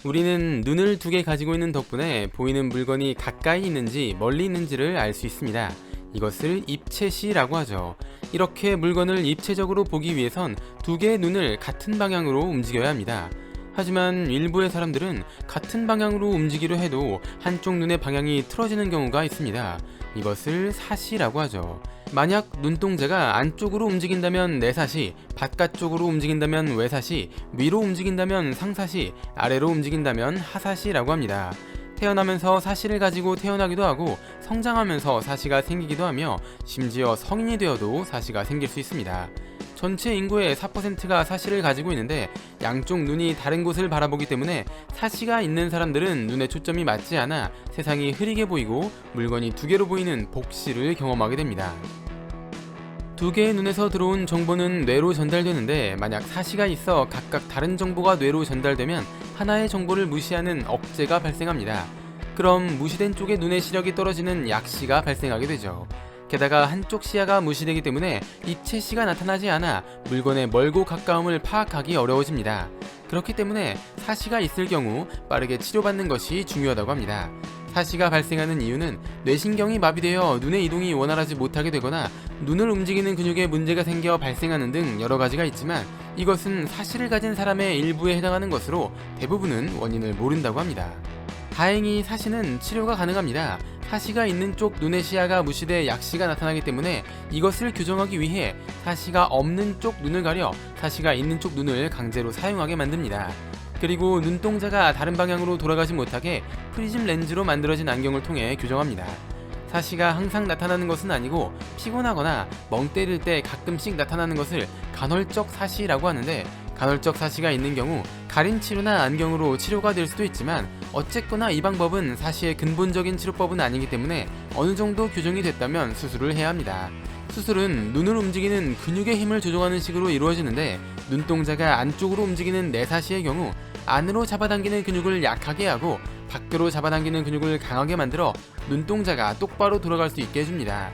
우리는 눈을 두 개 가지고 있는 덕분에 보이는 물건이 가까이 있는지 멀리 있는지를 알 수 있습니다. 이것을 입체시라고 하죠. 이렇게 물건을 입체적으로 보기 위해선 두 개의 눈을 같은 방향으로 움직여야 합니다. 하지만 일부의 사람들은 같은 방향으로 움직이려 해도 한쪽 눈의 방향이 틀어지는 경우가 있습니다. 이것을 사시라고 하죠. 만약 눈동자가 안쪽으로 움직인다면 내사시, 바깥쪽으로 움직인다면 외사시, 위로 움직인다면 상사시, 아래로 움직인다면 하사시라고 합니다. 태어나면서 사시를 가지고 태어나기도 하고 성장하면서 사시가 생기기도 하며 심지어 성인이 되어도 사시가 생길 수 있습니다. 전체 인구의 4%가 사시를 가지고 있는데 양쪽 눈이 다른 곳을 바라보기 때문에 사시가 있는 사람들은 눈의 초점이 맞지 않아 세상이 흐리게 보이고 물건이 두 개로 보이는 복시를 경험하게 됩니다. 두 개의 눈에서 들어온 정보는 뇌로 전달되는데 만약 사시가 있어 각각 다른 정보가 뇌로 전달되면 하나의 정보를 무시하는 억제가 발생합니다. 그럼 무시된 쪽의 눈의 시력이 떨어지는 약시가 발생하게 되죠. 게다가 한쪽 시야가 무시되기 때문에 입체시가 나타나지 않아 물건의 멀고 가까움을 파악하기 어려워집니다. 그렇기 때문에 사시가 있을 경우 빠르게 치료받는 것이 중요하다고 합니다. 사시가 발생하는 이유는 뇌신경이 마비되어 눈의 이동이 원활하지 못하게 되거나 눈을 움직이는 근육에 문제가 생겨 발생하는 등 여러 가지가 있지만 이것은 사시를 가진 사람의 일부에 해당하는 것으로 대부분은 원인을 모른다고 합니다. 다행히 사시는 치료가 가능합니다. 사시가 있는 쪽 눈의 시야가 무시돼 약시가 나타나기 때문에 이것을 교정하기 위해 사시가 없는 쪽 눈을 가려 사시가 있는 쪽 눈을 강제로 사용하게 만듭니다. 그리고 눈동자가 다른 방향으로 돌아가지 못하게 프리즘 렌즈로 만들어진 안경을 통해 교정합니다. 사시가 항상 나타나는 것은 아니고 피곤하거나 멍 때릴 때 가끔씩 나타나는 것을 간헐적 사시라고 하는데 간헐적 사시가 있는 경우 가림 치료나 안경으로 치료가 될 수도 있지만 어쨌거나 이 방법은 사시의 근본적인 치료법은 아니기 때문에 어느 정도 교정이 됐다면 수술을 해야 합니다. 수술은 눈을 움직이는 근육의 힘을 조정하는 식으로 이루어지는데 눈동자가 안쪽으로 움직이는 내사시의 경우 안으로 잡아당기는 근육을 약하게 하고 밖으로 잡아당기는 근육을 강하게 만들어 눈동자가 똑바로 돌아갈 수 있게 해줍니다.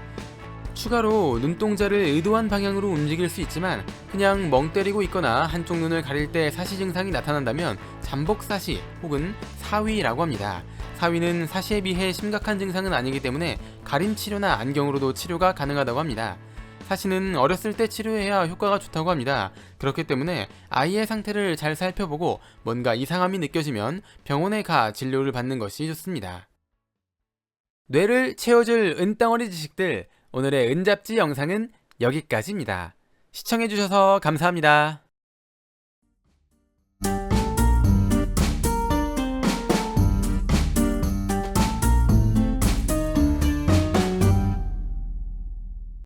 추가로 눈동자를 의도한 방향으로 움직일 수 있지만 그냥 멍 때리고 있거나 한쪽 눈을 가릴 때 사시 증상이 나타난다면 잠복사시 혹은 사위라고 합니다. 사위는 사시에 비해 심각한 증상은 아니기 때문에 가림 치료나 안경으로도 치료가 가능하다고 합니다. 사시는 어렸을 때 치료해야 효과가 좋다고 합니다. 그렇기 때문에 아이의 상태를 잘 살펴보고 뭔가 이상함이 느껴지면 병원에 가 진료를 받는 것이 좋습니다. 뇌를 채워줄 은덩어리 지식들, 오늘의 은잡지 영상은 여기까지입니다. 시청해주셔서 감사합니다.